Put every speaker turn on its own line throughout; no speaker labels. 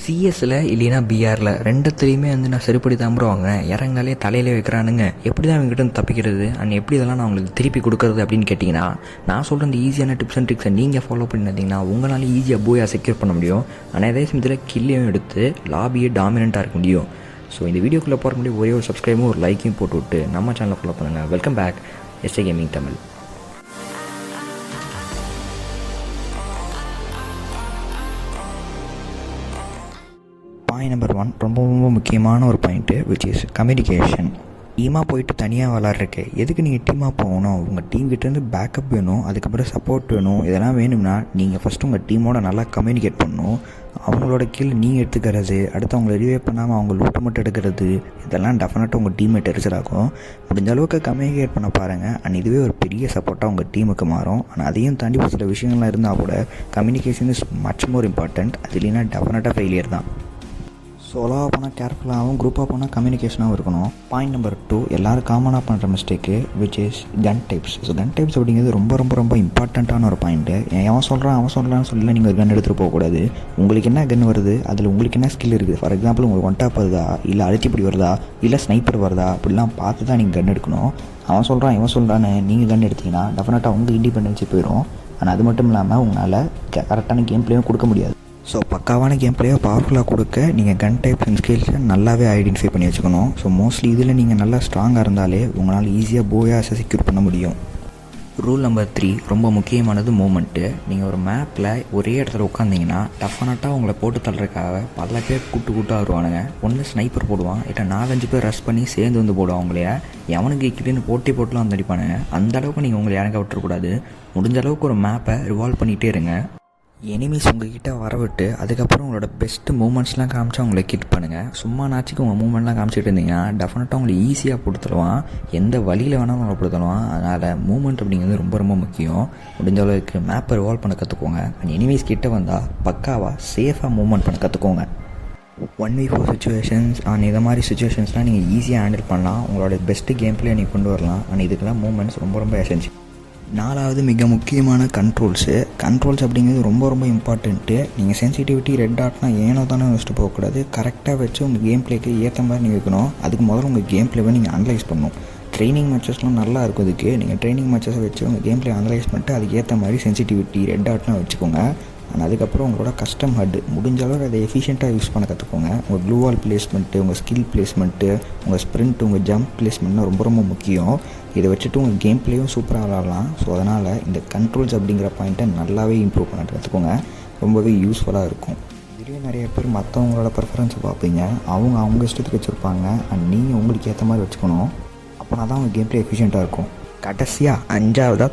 சிஎஸ்சில் இல்லைனா பிஆரில் ரெண்டுத்துலேயுமே வந்து நான் செருப்படி தான் ப்ரோ வாங்கினேன். இறங்கினாலே தலையிலே வைக்கிறானுங்க. எப்படி தான் அவங்ககிட்ட தப்பிக்கிறது அண்ட் எப்படி இதெல்லாம் நான் உங்களுக்கு திருப்பி கொடுக்குறது அப்படின்னு கேட்டிங்கன்னா, நான் சொல்கிற இந்த ஈஸியான டிப்ஸ் அண்ட் ட்ரிக்ஸை நீங்கள் ஃபாலோ பண்ணியிருந்தீங்கன்னா உங்களால் ஈஸியாக போயா செக்யூர் பண்ண முடியும். ஆனால் அதே சமயத்தில் கில்லையும் எடுத்து லாபியே டாமினண்ட்டாக இருக்க முடியும். ஸோ இந்த வீடியோக்குள்ளே போகிற முடியும் ஒரே ஒரு சப்ஸ்கிரைபும் ஒரு லைக்கையும் போட்டு விட்டு நம்ம சேனலை ஃபாலோ பண்ணுங்கள். Welcome back SA gaming Tamil. Point number 1 ரொம்ப முக்கியமான ஒரு பாயிண்ட்டு, விச் இஸ் கம்யூனிகேஷன். டீமாக போயிட்டு தனியாக விளாட்றக்கு எதுக்கு நீங்கள் டீமாக போகணும்? உங்கள் டீம்கிட்டேருந்து பேக்கப் வேணும், அதுக்கப்புறம் சப்போர்ட் வேணும். இதெல்லாம் வேணும்னா நீங்கள் ஃபஸ்ட்டு உங்கள் டீமோட நல்லா கம்யூனிகேட் பண்ணணும். அவங்களோட கீழ் நீங்கள் எடுத்துக்கிறது, அடுத்து அவங்கள ரிவே பண்ணாமல் அவங்க லூட்டை மட்டும் எடுக்கிறது, இதெல்லாம் டெஃபினட்டாக உங்கள் டீம்மேட் எரிச்சலாகும். முடிஞ்ச அளவுக்கு கம்யூனிகேட் பண்ண பாருங்கள். அண்ட் இதுவே ஒரு பெரிய சப்போர்ட்டாக உங்கள் டீமுக்கு மாறும். ஆனால் அதையும் தாண்டி ஒரு சில விஷயங்கள்லாம் இருந்தால் கூட communication is much more important. அது இல்லைன்னா டெஃபினட்டாக ஃபெயிலியர் தான். சோலோவாக போனால் கேர்ஃபுல்லாகவும், குரூப்பாக போனால் கம்யூனிகேஷனாகவும் இருக்கணும். பாயிண்ட் நம்பர் 2, எல்லோரும் காமனாக பண்ணுற mistake, which is gun types. So gun types அப்படிங்கிறது ரொம்ப இம்பார்ட்டண்ட்டான ஒரு பாயிண்ட்டு. அவன் சொல்கிறான்னு சொல்லி நீங்கள் ஒரு கன் எடுத்துகிட்டு போகக்கூடாது. உங்களுக்கு என்ன கன் வருது, அதில் உங்களுக்கு என்ன ஸ்கில் இருக்குது. ஃபார் எக்ஸாம்பிள் உங்களுக்கு ஒன் டாப் வருதா, இல்லை அழுத்திப்படி வருதா, இல்லை ஸ்னைப்பர் வருதா, அப்படிலாம் பார்த்து தான் நீங்கள் கன் எடுக்கணும். அவன் சொல்கிறான்னு நீங்கள் கன் எடுத்திங்கன்னா டெஃபினட்டாக உங்கள் இண்டிபெண்டன்ஸி போயிடும். ஆனால் அது மட்டும் இல்லாமல் உங்களால் கரெக்டான கேம் பிளேயும் கொடுக்க முடியாது. ஸோ பக்காவான கேம் பிளேயை பவர்ஃபுல்லாக கொடுக்க நீங்கள் கன் டைப் அண்ட் ஸ்கில்ஸை நல்லாவே ஐடென்டிஃபை பண்ணி வச்சுக்கணும். ஸோ மோஸ்ட்லி இதில் நீங்கள் நல்லா ஸ்ட்ராங்காக இருந்தாலே உங்களால் ஈஸியாக போயாஸை செக்யூர் பண்ண முடியும். ரூல் நம்பர் 3 ரொம்ப முக்கியமானது மூமெண்ட்டு. நீங்கள் ஒரு மேப்பில் ஒரே இடத்துல உட்காந்திங்கன்னா டெஃபினட்டாக உங்களை போட்டு தள்ளுறதுக்காக பல பேர் கூட்டாக வருவானுங்க. ஒன்று ஸ்னைப்பர் போடுவான், இல்லை 4-5 பேர் ரஷ் பண்ணி சேர்ந்து வந்து போடுவான். உங்களைய எவனுக்கு கிட்டேன்னு போட்டுலாம் வந்து அடிப்பானுங்க. அந்த அளவுக்கு நீங்கள் உங்களை இறங்க விட்டுறக்கூடாது. முடிஞ்ச அளவுக்கு ஒரு மேப்பை ரிவால்வ் பண்ணிகிட்டே இருங்க. எனிமீஸ் உங்கள்கிட்ட வரவிட்டு அதுக்கப்புறம் உங்களோட பெஸ்ட்டு மூமெண்ட்ஸ்லாம் காமிச்சு அவங்களை கிட் பண்ணுங்கள். சும்மா நாச்சுக்கு உங்கள் மூமெண்ட்லாம் காமிச்சிட்டு இருந்தீங்கன்னா டெஃபினட்டாக உங்களை ஈஸியாக கொடுத்துருவான். எந்த வழியில் வேணாலும் உங்களை கொடுத்துருவான். அதனால் மூமெண்ட் அப்படிங்கிறது ரொம்ப முக்கியம். முடிஞ்ச அளவுக்கு மேப்பை ரிவால்வ் பண்ண கற்றுக்கோங்க. அண்ட் எனிமீஸ் கிட்டே வந்தால் பக்காவாக சேஃபாக மூவ்மெண்ட் பண்ண கற்றுக்கோங்க. 1v4 சுச்சுவேஷன்ஸ் அண்ட் இதை மாதிரி சுச்சுவேஷன்ஸ்லாம் நீங்கள் ஈஸியாக ஹேண்டில் பண்ணலாம். உங்களோட பெஸ்ட்டு கேம் பிளே நீங்கள் கொண்டு வரலாம். அண்ட் இதுக்கெல்லாம் மூமெண்ட்ஸ் ரொம்ப எசென்ஷியல். 4வது மிக முக்கியமான கண்ட்ரோல்ஸ் அப்படிங்கிறது ரொம்ப இம்பார்ட்டண்ட்டு. நீங்கள் சென்சிட்டிவிட்டி ரெட் டாட்னால் ஏனோ தானே வச்சுட்டு போகக்கூடாது. கரெக்டாக வச்சு உங்கள் கேம் பிளேக்கு ஏற்ற மாதிரி நீங்கள் வைக்கணும். அதுக்கு முதல்ல உங்கள் கேம் பிளேவை நீங்கள் அனலைஸ் பண்ணணும். ட்ரைனிங் மேட்சஸ்லாம் நல்லா இருக்கும். இதுக்கு நீங்கள் ட்ரைனிங் மேட்சஸை வச்சு உங்கள் கேம் பிளே அனலைஸ் பண்ணிட்டு அதுக்கு ஏற்ற மாதிரி சென்சிட்டிவிட்டி ரெட் டாட்லாம் வச்சுக்கோங்க. அண்ட் அதுக்கப்புறம் உங்களோட கஸ்டம் ஹட் முடிஞ்ச அளவுக்கு அதை எஃபிஷியண்ட்டாக யூஸ் பண்ண கற்றுக்கோங்க. உங்கள் க்ளூவால் பிளேஸ்மெண்ட்டு, உங்கள் ஸ்கில் பிளேஸ்மெண்ட்டு, உங்கள் ஸ்ப்ரிண்ட், உங்கள் ஜம்ப் பிளேஸ்மெண்ட்லாம் ரொம்ப முக்கியம். இதை வச்சுட்டு உங்கள் கேம் பிளேயும் சூப்பராக விளாடலாம். ஸோ அதனால் இந்த கண்ட்ரோல்ஸ் அப்படிங்கிற பாயிண்ட்டை நல்லாவே இம்ப்ரூவ் பண்ண கற்றுக்கோங்க. ரொம்பவே யூஸ்ஃபுல்லாக இருக்கும். இதுலேயே நிறைய பேர் மற்றவங்களோட ப்ரிஃபரன்ஸை பார்ப்பீங்க. அவங்க இஷ்டத்துக்கு வச்சுருப்பாங்க. அண்ட் நீங்கள் உங்களுக்கு ஏற்ற மாதிரி வச்சுக்கணும். அப்போனா தான் உங்கள் கேம் பிளே எஃபிஷியண்ட்டாக இருக்கும். கடைசியாக 5வதாக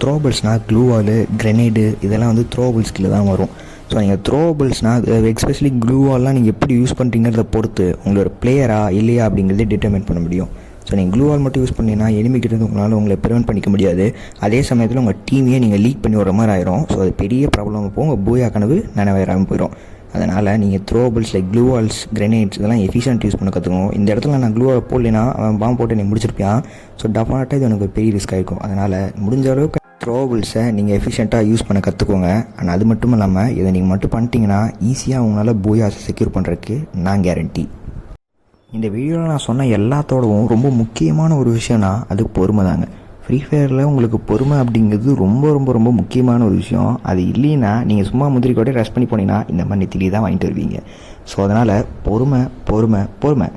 த்ரோபிள்ஸ்னால் க்ளூவால், கிரெனேடு இதெல்லாம் வந்து த்ரோபிள்ஸ் கீழே தான் வரும். ஸோ நீங்கள் த்ரோபிள்ஸ்னால் எஸ்பெஷலி க்ளூவால்லாம் நீங்கள் எப்படி யூஸ் பண்ணுறீங்கிறத பொறுத்து உங்களோட பிளேயரா இல்லையா அப்படிங்கிறதே டிட்டர்மைன் பண்ண முடியும். ஸோ நீங்கள் க்ளூவால் மட்டும் யூஸ் பண்ணிங்கன்னா எனிமிக்கிட்டேருந்து உங்களால் உங்களை ப்ரிவென்ட் பண்ணிக்க முடியாது. அதே சமயத்தில் உங்கள் டீமையே நீங்கள் லீக் பண்ணி வர மாதிரி ஆயிரும். ஸோ அது பெரிய ப்ராப்ளம் போகும். உங்கள் போயா கனவு நினைவேறாமல் போயிடும். அதனால் நீங்கள் த்ரோபிள்ஸ் லைக் க்ளூவால்ஸ், கிரெனேட்ஸ் இதெல்லாம் எஃபிஷியன்ட் யூஸ் பண்ண கற்றுக்கணும். இந்த இடத்துல நான் க்ளூவால் போடலைன்னா அவன் பாம்பு போட்டு நீங்கள் முடிச்சிருப்பான். ஸோ டெஃபினட்டாக இது எனக்கு ஒரு பெரிய ரிஸ்க் ஆகிருக்கும். அதனால் முடிஞ்ச அளவுக்கு த்ரோபிள்ஸை நீங்கள் எஃபிஷியண்ட்டாக யூஸ் பண்ண கற்றுக்கோங்க. அண்ட் அது மட்டும் இல்லாமல் இதை நீங்கள் மட்டும் பண்ணிட்டீங்கன்னா ஈஸியாக உங்களால் போயாஸை செக்யூர் பண்ணுறதுக்கு நான் கேரண்டி. இந்த வீடியோவில் நான் சொன்ன எல்லாத்தோடவும் ரொம்ப முக்கியமான ஒரு விஷயம்னா அது பொறுமை தாங்க. ஃப்ரீ ஃபயரில் உங்களுக்கு பொறுமை அப்படிங்கிறது ரொம்ப முக்கியமான ஒரு விஷயம். அது இல்லைன்னா நீங்கள் சும்மா முந்திரி கூட ரெஸ்ட் பண்ணி போனீங்கன்னா இந்த மாதிரி நெத்திலி தான் வாங்கிட்டு வருவீங்க. ஸோ அதனால் பொறுமை.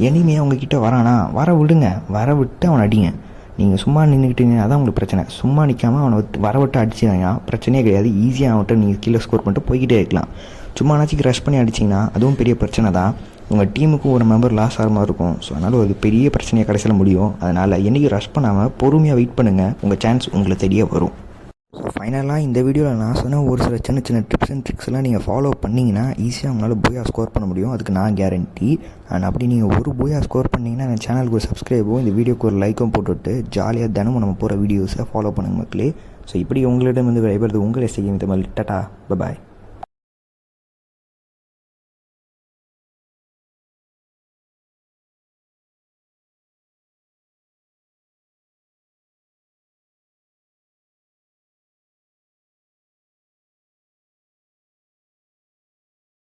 எனிமையாக உங்ககிட்ட வரானா வர விட்டு அவனை அடிங்க. நீங்கள் சும்மா நின்றுக்கிட்டீங்கன்னா அதான் உங்களுக்கு பிரச்சனை. சும்மா நிற்காமல் அவனை வர விட்டு அடிச்சிங்கன்னா பிரச்சனையே கிடையாது. ஈஸியாக அவன்கிட்ட நீங்கள் கீழே ஸ்கோர் பண்ணிட்டு போய்கிட்டே இருக்கலாம். சும்மா நாச்சுக்கு ரஷ் பண்ணி அடிச்சிங்கன்னா அதுவும் பெரிய பிரச்சனை தான். உங்கள் டீமுக்கும் ஒரு மெம்பர் லாஸ் ஆகிற மாதிரி இருக்கும். ஸோ அதனால் ஒரு பெரிய பிரச்சனையாக கடைசியில் முடியும். அதனால் என்றைக்கு ரஷ் பண்ணாமல் பொறுமையாக வெயிட் பண்ணுங்கள். உங்கள் சான்ஸ் உங்களை தெரிய வரும். ஸோ ஃபைனலாக இந்த வீடியோவில் நான் சொன்ன ஒரு சில சின்ன டிப்ஸ் அண்ட் ட்ரிக்ஸ்லாம் நீங்கள் ஃபாலோ பண்ணிங்கன்னா ஈஸியாக உங்களால் போயா ஸ்கோர் பண்ண முடியும். அதுக்கு நான் கேரண்டி. அண்ட் அப்படி நீங்கள் ஒரு போயா ஸ்கோர் பண்ணிங்கன்னா என் சேனலுக்கு ஒரு சப்ஸ்கிரைபும் இந்த வீடியோக்கு ஒரு லைக்கும் போட்டுவிட்டு ஜாலியாக தினமும் நம்ம போகிற வீடியோஸை ஃபாலோ பண்ணுங்கள் மக்களே. ஸோ இப்படி உங்களிடம் வந்து விடைபெறுது உங்கள் SA gaming Tamil. Tata, by.